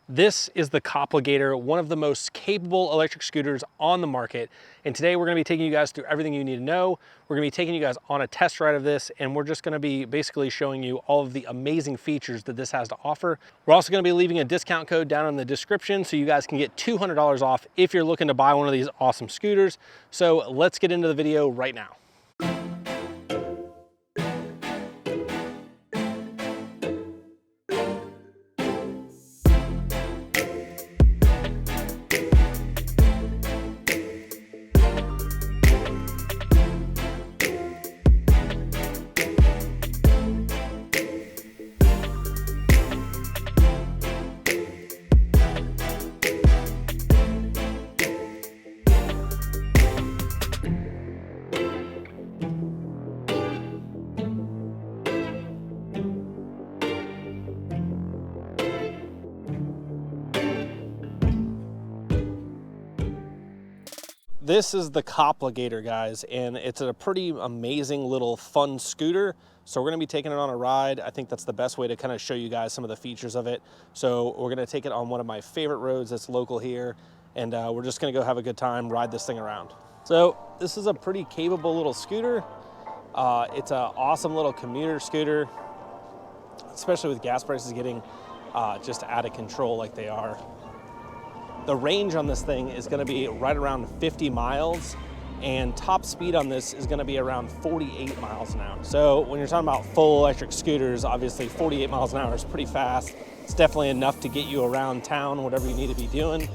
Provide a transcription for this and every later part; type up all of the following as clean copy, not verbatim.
This is the Koppla Gator, one of the most capable electric scooters on the market. And today we're gonna be taking you guys through everything you need to know. We're gonna be taking you guys on a test ride of this, and we're just gonna be basically showing you all of the amazing features that this has to offer. We're also gonna be leaving a discount code down in the description so you guys can get $200 off if you're looking to buy one of these awesome scooters. So let's get into the video right now. This is the Koppla Gator, guys, and it's a pretty amazing little fun scooter. So we're gonna be taking it on a ride. I think that's the best way to kind of show you guys some of the features of it. So we're gonna take it on one of my favorite roads that's local here, and we're just gonna go have a good time, ride this thing around. So this is a pretty capable little scooter. It's an awesome little commuter scooter, especially with gas prices getting just out of control like they are. The range on this thing is gonna be right around 50 miles, and top speed on this is gonna be around 48 miles an hour. So when you're talking about full electric scooters, obviously 48 miles an hour is pretty fast. It's definitely enough to get you around town, whatever you need to be doing.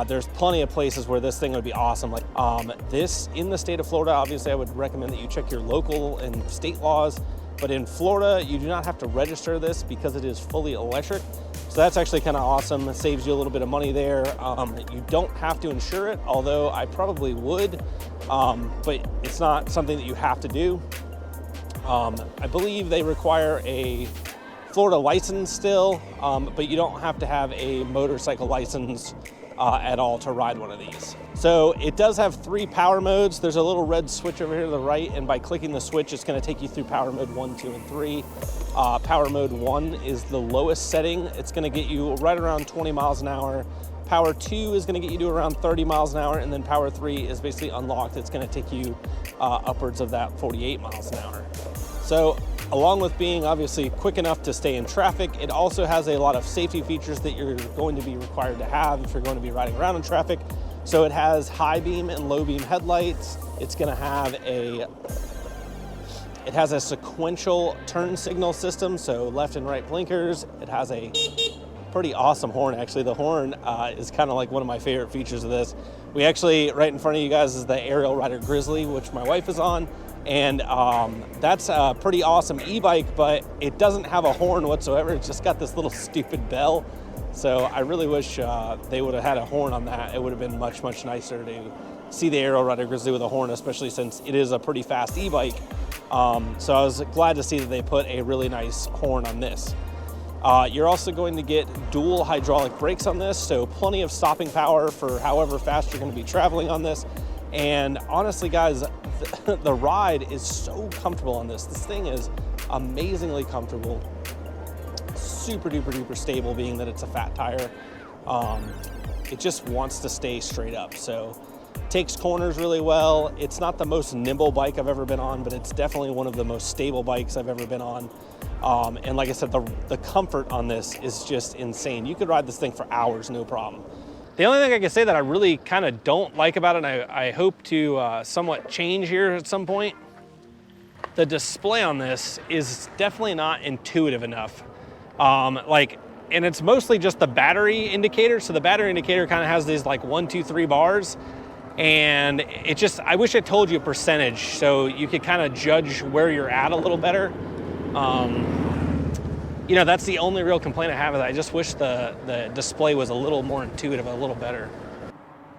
There's plenty of places where this thing would be awesome. Like this in the state of Florida, obviously I would recommend that you check your local and state laws, but in Florida, you do not have to register this because it is fully electric. So that's actually kind of awesome. It saves you a little bit of money there. You don't have to insure it, although I probably would, but it's not something that you have to do. I believe they require a Florida license still, but you don't have to have a motorcycle license at all to ride one of these. So it does have 3 power modes. There's a little red switch over here to the right, and by clicking the switch, it's gonna take you through power mode 1, 2, and 3. Power mode 1 is the lowest setting. It's gonna get you right around 20 miles an hour. Power 2 is gonna get you to around 30 miles an hour, and then power 3 is basically unlocked. It's gonna take you upwards of that 48 miles an hour. So along with being obviously quick enough to stay in traffic, it also has a lot of safety features that you're going to be required to have if you're going to be riding around in traffic. So it has high beam and low beam headlights. It's gonna have it has a sequential turn signal system, so left and right blinkers. It has a pretty awesome horn, actually. The horn is kind of like one of my favorite features of this. We actually, right in front of you guys is the Aerial Rider Grizzly, which my wife is on. And that's a pretty awesome e-bike, but it doesn't have a horn whatsoever. It's just got this little stupid bell. So I really wish they would have had a horn on that. It would have been much, much nicer to see the Aerial Rider Grizzly with a horn, especially since it is a pretty fast e-bike. So I was glad to see that they put a really nice horn on this. You're also going to get dual hydraulic brakes on this, so plenty of stopping power for however fast you're going to be traveling on this. And honestly, guys, the ride is so comfortable on this. This thing is amazingly comfortable, super duper duper stable, being that it's a fat tire. It just wants to stay straight up. So takes corners really well. It's not the most nimble bike I've ever been on, but it's definitely one of the most stable bikes I've ever been on. And like I said, the comfort on this is just insane. You could ride this thing for hours, no problem. The only thing I can say that I really kind of don't like about it, and I hope to somewhat change here at some point, the display on this is definitely not intuitive enough. And it's mostly just the battery indicator. So the battery indicator kind of has these like 1, 2, 3 bars. And it just, I wish it told you a percentage so you could kind of judge where you're at a little better. You know, that's the only real complaint I have. Is I just wish the display was a little more intuitive, a little better.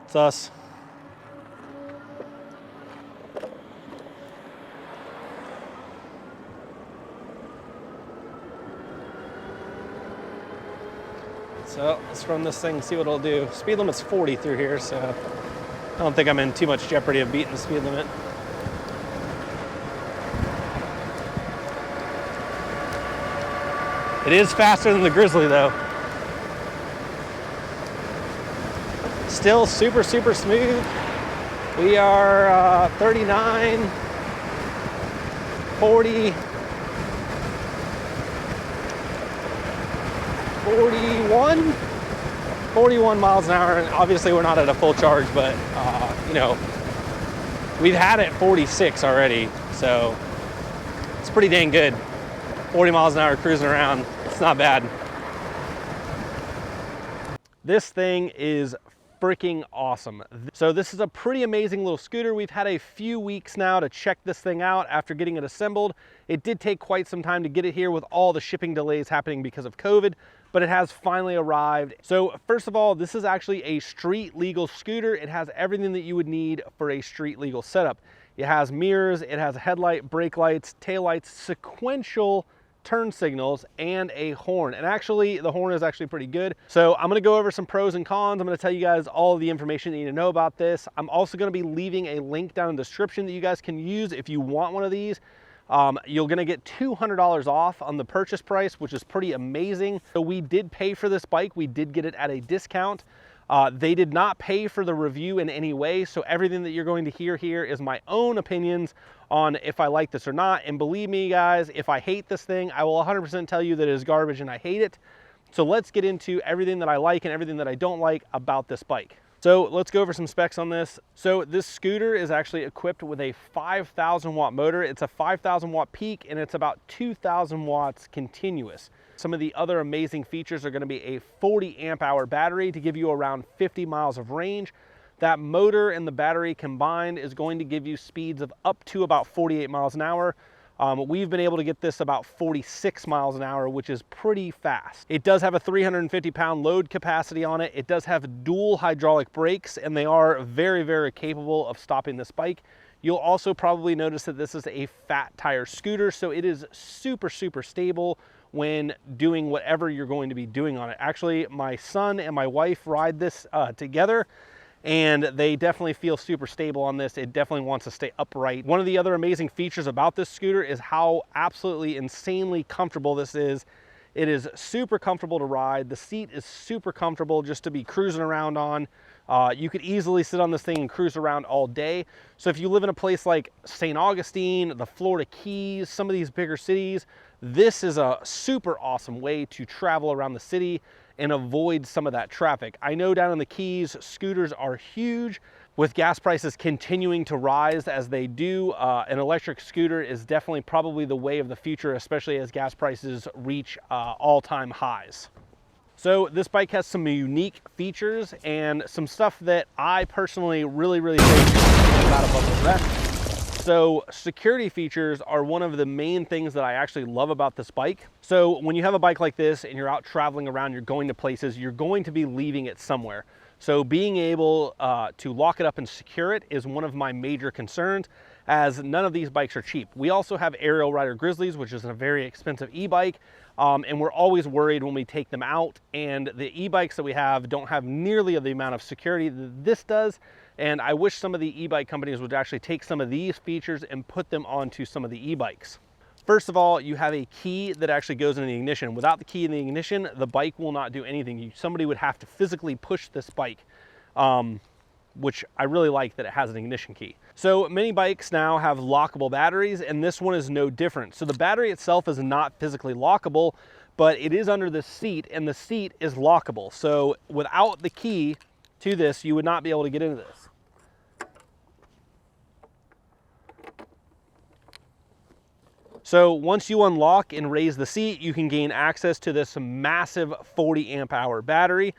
It's us. So let's run this thing and see what it'll do. Speed limit's 40 through here, so I don't think I'm in too much jeopardy of beating the speed limit. It is faster than the Grizzly though. Still super, super smooth. We are 39, 40, 41 miles an hour. And obviously we're not at a full charge, but you know, we've had it 46 already. So it's pretty dang good. 40 miles an hour cruising around. It's not bad. This thing is freaking awesome. So this is a pretty amazing little scooter. We've had a few weeks now to check this thing out after getting it assembled. It did take quite some time to get it here with all the shipping delays happening because of COVID, but it has finally arrived. So first of all, this is actually a street legal scooter. It has everything that you would need for a street legal setup. It has mirrors, it has a headlight, brake lights, tail lights, sequential turn signals, and a horn. And actually, the horn is actually pretty good. So I'm gonna go over some pros and cons. I'm gonna tell you guys all of the information that you need to know about this. I'm also gonna be leaving a link down in the description that you guys can use if you want one of these. You're gonna get $200 off on the purchase price, which is pretty amazing. So we did pay for this bike. We did get it at a discount. They did not pay for the review in any way, so everything that you're going to hear here is my own opinions on if I like this or not. And believe me, guys, if I hate this thing, I will 100% tell you that it is garbage and I hate it. So let's get into everything that I like and everything that I don't like about this bike. So let's go over some specs on this. So this scooter is actually equipped with a 5,000 watt motor. It's a 5,000 watt peak and it's about 2,000 watts continuous. Some of the other amazing features are going to be a 40 amp hour battery to give you around 50 miles of range. That motor and the battery combined is going to give you speeds of up to about 48 miles an hour. We've been able to get this about 46 miles an hour, which is pretty fast. It does have a 350-pound load capacity on it. It does have dual hydraulic brakes, and they are very, very capable of stopping this bike. You'll also probably notice that this is a fat tire scooter, so it is super, super stable when doing whatever you're going to be doing on it. Actually, my son and my wife ride this together, and they definitely feel super stable on this. It definitely wants to stay upright. One of the other amazing features about this scooter is how absolutely insanely comfortable this is. It is super comfortable to ride. The seat is super comfortable just to be cruising around on. You could easily sit on this thing and cruise around all day. So if you live in a place like St. Augustine, the Florida Keys, some of these bigger cities, this is a super awesome way to travel around the city and avoid some of that traffic. I know down in the Keys, scooters are huge. With gas prices continuing to rise as they do, an electric scooter is definitely probably the way of the future, especially as gas prices reach all-time highs. So this bike has some unique features and some stuff that I personally really think is not above the rest. So security features are one of the main things that I actually love about this bike. So when you have a bike like this and you're out traveling around, you're going to places, you're going to be leaving it somewhere. So being able to lock it up and secure it is one of my major concerns, as none of these bikes are cheap. We also have Aerial Rider Grizzlies, which is a very expensive e-bike, and we're always worried when we take them out, and the e-bikes that we have don't have nearly the amount of security that this does. And I wish some of the e-bike companies would actually take some of these features and put them onto some of the e-bikes. First of all, you have a key that actually goes in the ignition. Without the key in the ignition, the bike will not do anything. Somebody would have to physically push this bike, which I really like that it has an ignition key. So many bikes now have lockable batteries, and this one is no different. So the battery itself is not physically lockable, but it is under the seat, and the seat is lockable. So without the key to this, you would not be able to get into this. So once you unlock and raise the seat, you can gain access to this massive 40 amp hour battery.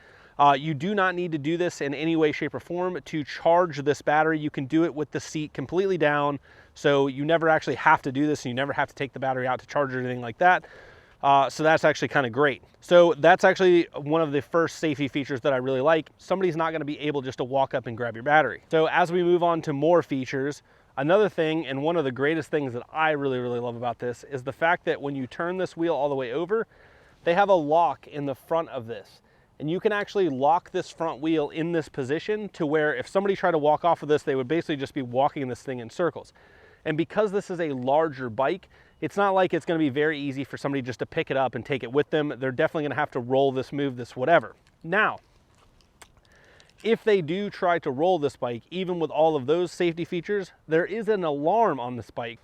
You do not need to do this in any way, shape, or form to charge this battery. You can do it with the seat completely down, so you never actually have to do this, and you never have to take the battery out to charge or anything like that. So that's actually kind of great. So that's actually one of the first safety features that I really like. Somebody's not going to be able just to walk up and grab your battery. So as we move on to more features, another thing, and one of the greatest things that I really love about this, is the fact that when you turn this wheel all the way over, they have a lock in the front of this. And you can actually lock this front wheel in this position to where if somebody tried to walk off of this, they would basically just be walking this thing in circles. And because this is a larger bike, it's not like it's going to be very easy for somebody just to pick it up and take it with them. They're definitely going to have to roll this, move this, whatever. Now, if they do try to roll this bike, even with all of those safety features, there is an alarm on this bike.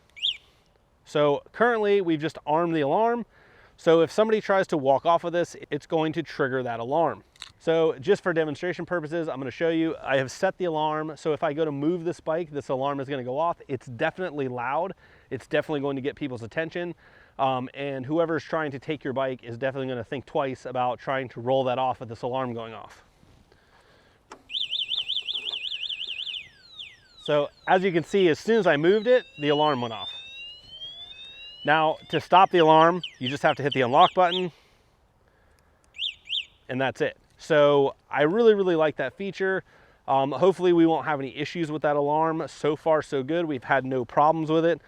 So currently we've just armed the alarm. So if somebody tries to walk off of this, it's going to trigger that alarm. So just for demonstration purposes, I'm going to show you, I have set the alarm. So if I go to move this bike, this alarm is going to go off. It's definitely loud. It's definitely going to get people's attention. And whoever's trying to take your bike is definitely going to think twice about trying to roll that off with this alarm going off. So as you can see, as soon as I moved it, the alarm went off. Now to stop the alarm, you just have to hit the unlock button and that's it. So I really, really like that feature. Hopefully we won't have any issues with that alarm. So far, so good. We've had no problems with it.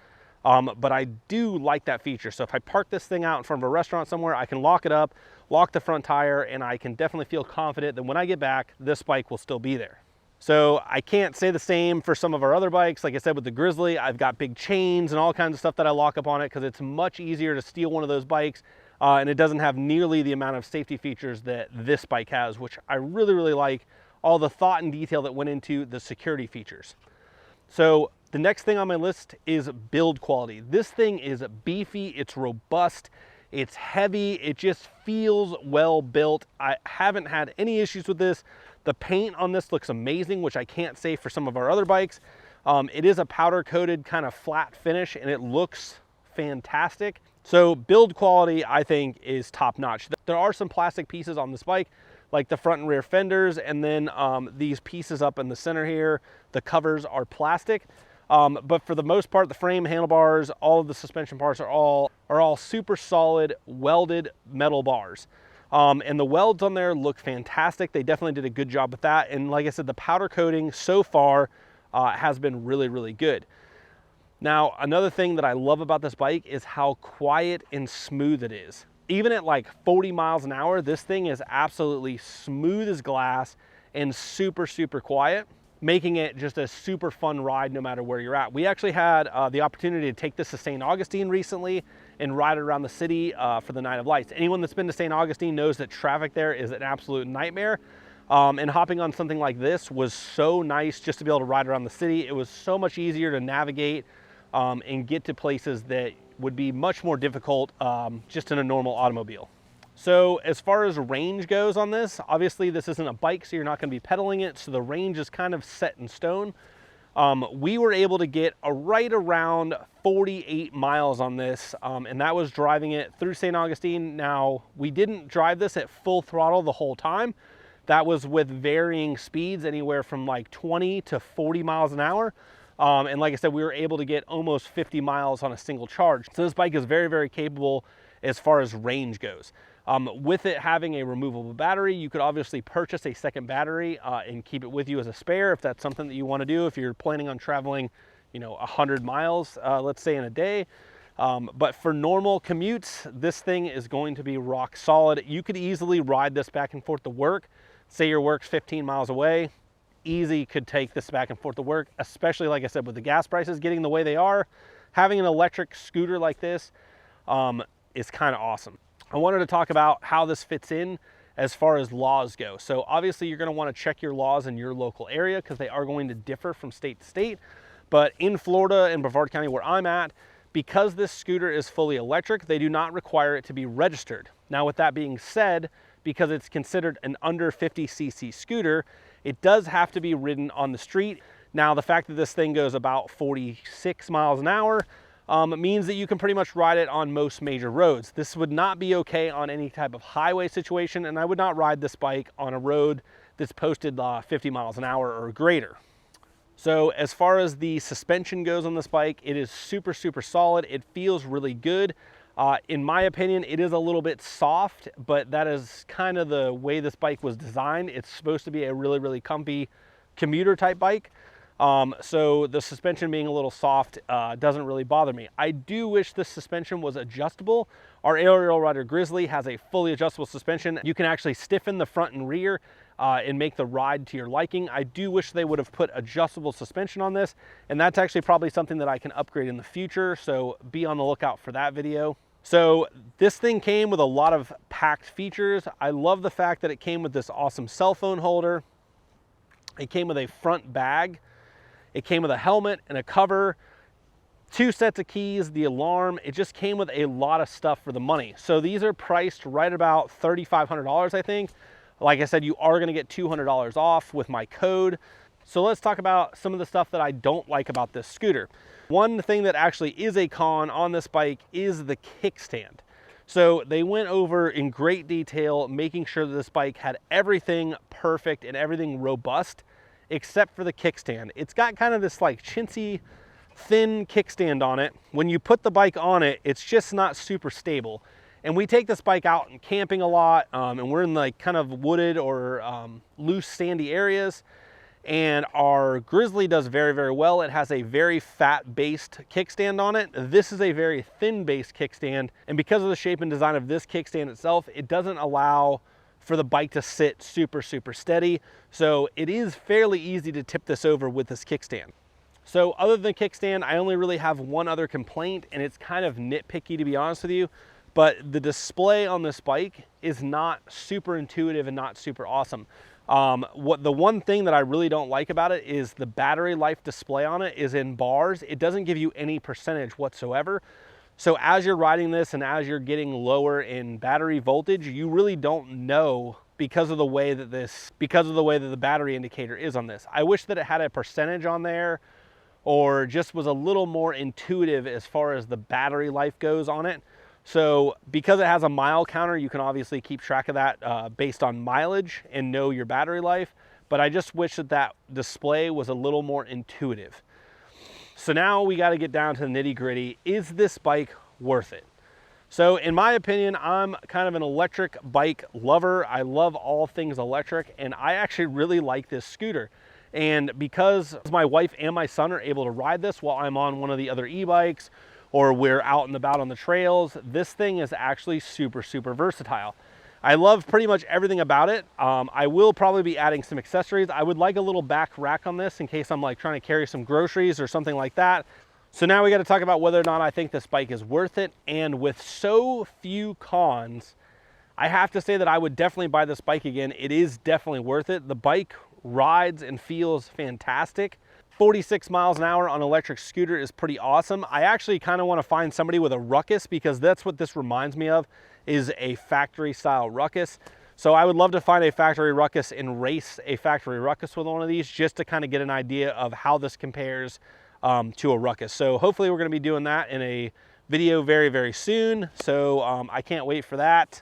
But I do like that feature. So if I park this thing out in front of a restaurant somewhere, I can lock it up, lock the front tire, and I can definitely feel confident that when I get back, this bike will still be there. So I can't say the same for some of our other bikes. Like I said, with the Grizzly, I've got big chains and all kinds of stuff that I lock up on it because it's much easier to steal one of those bikes. And it doesn't have nearly the amount of safety features that this bike has, which I really, really like. All the thought and detail that went into the security features. So the next thing on my list is build quality. This thing is beefy, it's robust, it's heavy, it just feels well built. I haven't had any issues with this. The paint on this looks amazing, which I can't say for some of our other bikes. It is a powder coated kind of flat finish and it looks fantastic. So build quality, I think, is top notch. There are some plastic pieces on this bike, like the front and rear fenders, and then these pieces up in the center here, the covers are plastic. But for the most part, the frame, handlebars, all of the suspension parts are all super solid welded metal bars. And the welds on there look fantastic. They definitely did a good job with that. And like I said, the powder coating so far has been really, really good. Now, another thing that I love about this bike is how quiet and smooth it is. Even at like 40 miles an hour, this thing is absolutely smooth as glass and super, super quiet, making it just a super fun ride no matter where you're at. We actually had the opportunity to take this to St. Augustine recently and ride it around the city for the Night of Lights. Anyone that's been to St. Augustine knows that traffic there is an absolute nightmare. And hopping on something like this was so nice just to be able to ride around the city. It was so much easier to navigate and get to places that would be much more difficult just in a normal automobile. So as far as range goes on this, obviously this isn't a bike, so you're not going to be pedaling it, so the range is kind of set in stone. We were able to get right around 48 miles on this, and that was driving it through St. Augustine. Now, we didn't drive this at full throttle the whole time. That was with varying speeds, anywhere from like 20 to 40 miles an hour. And like I said, we were able to get almost 50 miles on a single charge. So this bike is very, very capable as far as range goes. With it having a removable battery, you could obviously purchase a second battery and keep it with you as a spare if that's something that you want to do, if you're planning on traveling, 100 miles, let's say in a day. But for normal commutes, this thing is going to be rock solid. You could easily ride this back and forth to work. Say your work's 15 miles away. Easy could take this back and forth to work, especially like I said, with the gas prices getting the way they are. Having an electric scooter like this is kind of awesome. I wanted to talk about how this fits in as far as laws go. So obviously you're going to want to check your laws in your local area because they are going to differ from state to state. But in Florida and Brevard County where I'm at, because this scooter is fully electric, they do not require it to be registered. Now with that being said, because it's considered an under 50cc scooter, it does have to be ridden on the street. Now, the fact that this thing goes about 46 miles an hour means that you can pretty much ride it on most major roads. This would not be okay on any type of highway situation, and I would not ride this bike on a road that's posted 50 miles an hour or greater. So as far as the suspension goes on this bike, it is super, super solid. It feels really good. In my opinion, it is a little bit soft, but that is kind of the way this bike was designed. It's supposed to be a really, really comfy commuter type bike. So the suspension being a little soft doesn't really bother me. I do wish this suspension was adjustable. Our Aerial Rider Grizzly has a fully adjustable suspension. You can actually stiffen the front and rear and make the ride to your liking. I do wish they would have put adjustable suspension on this, and that's actually probably something that I can upgrade in the future, so be on the lookout for that video. So this thing came with a lot of packed features. I love the fact that it came with this awesome cell phone holder. It came with a front bag. It came with a helmet and a cover, 2 sets of keys, the alarm. It just came with a lot of stuff for the money. So these are priced right about $3,500, I think. Like I said, you are gonna get $200 off with my code. So let's talk about some of the stuff that I don't like about this scooter. One thing that actually is a con on this bike is the kickstand. So they went over in great detail, making sure that this bike had everything perfect and everything robust, except for the kickstand. It's got kind of this like chintzy, thin kickstand on it. When you put the bike on it, it's just not super stable. And we take this bike out and camping a lot, and we're in like kind of wooded or loose sandy areas. And our Grizzly does very, very well. It has a very fat-based kickstand on it. This is a very thin-based kickstand, and because of the shape and design of this kickstand itself, it doesn't allow for the bike to sit super, super steady. So it is fairly easy to tip this over with this kickstand. So other than the kickstand, I only really have one other complaint, and it's kind of nitpicky to be honest with you, but the display on this bike is not super intuitive and not super awesome. The one thing that I really don't like about it is the battery life display on it is in bars. It doesn't give you any percentage whatsoever. So as you're riding this and as you're getting lower in battery voltage, you really don't know because of the way that the battery indicator is on this. I wish that it had a percentage on there or just was a little more intuitive as far as the battery life goes on it. So because it has a mile counter, you can obviously keep track of that based on mileage and know your battery life. But I just wish that that display was a little more intuitive. So now we got to get down to the nitty gritty. Is this bike worth it? So in my opinion, I'm kind of an electric bike lover. I love all things electric, and I actually really like this scooter. And because my wife and my son are able to ride this while I'm on one of the other e-bikes, or we're out and about on the trails, this thing is actually super, super versatile. I love pretty much everything about it. I will probably be adding some accessories. I would like a little back rack on this in case I'm like trying to carry some groceries or something like that. So now we got to talk about whether or not I think this bike is worth it. And with so few cons, I have to say that I would definitely buy this bike again. It is definitely worth it. The bike rides and feels fantastic. 46 miles an hour on an electric scooter is pretty awesome. I actually kind of want to find somebody with a ruckus because that's what this reminds me of, is a factory style ruckus. So I would love to find a factory ruckus and race a factory ruckus with one of these just to kind of get an idea of how this compares to a ruckus. So hopefully we're going to be doing that in a video very, very soon. So I can't wait for that.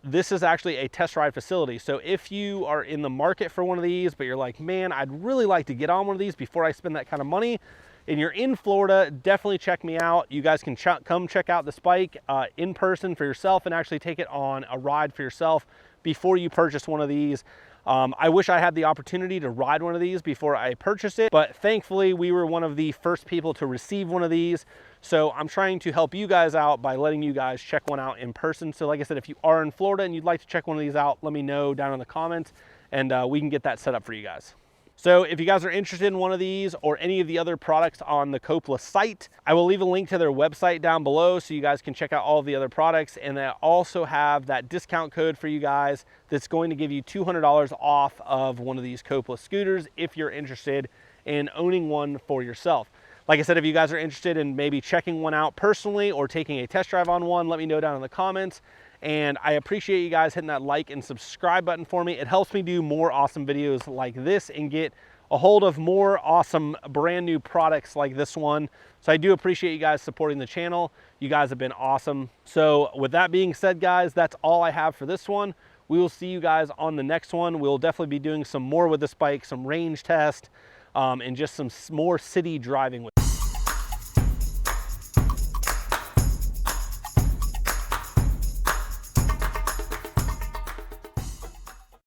This is actually a test ride facility. So if you are in the market for one of these, but you're like, man, I'd really like to get on one of these before I spend that kind of money, and you're in Florida, definitely check me out. You guys can come check out this bike in person for yourself and actually take it on a ride for yourself before you purchase one of these. I wish I had the opportunity to ride one of these before I purchased it, but thankfully we were one of the first people to receive one of these. So I'm trying to help you guys out by letting you guys check one out in person. So like I said, if you are in Florida and you'd like to check one of these out, let me know down in the comments and we can get that set up for you guys. So if you guys are interested in one of these or any of the other products on the Koppla site, I will leave a link to their website down below so you guys can check out all of the other products. And they also have that discount code for you guys that's going to give you $200 off of one of these Koppla scooters if you're interested in owning one for yourself. Like I said, if you guys are interested in maybe checking one out personally or taking a test drive on one, let me know down in the comments. And I appreciate you guys hitting that like and subscribe button for me. It helps me do more awesome videos like this and get a hold of more awesome brand new products like this one. So I do appreciate you guys supporting the channel. You guys have been awesome. So with that being said, guys, that's all I have for this one. We will see you guys on the next one. We'll definitely be doing some more with this bike, some range test, and just some more city driving with it.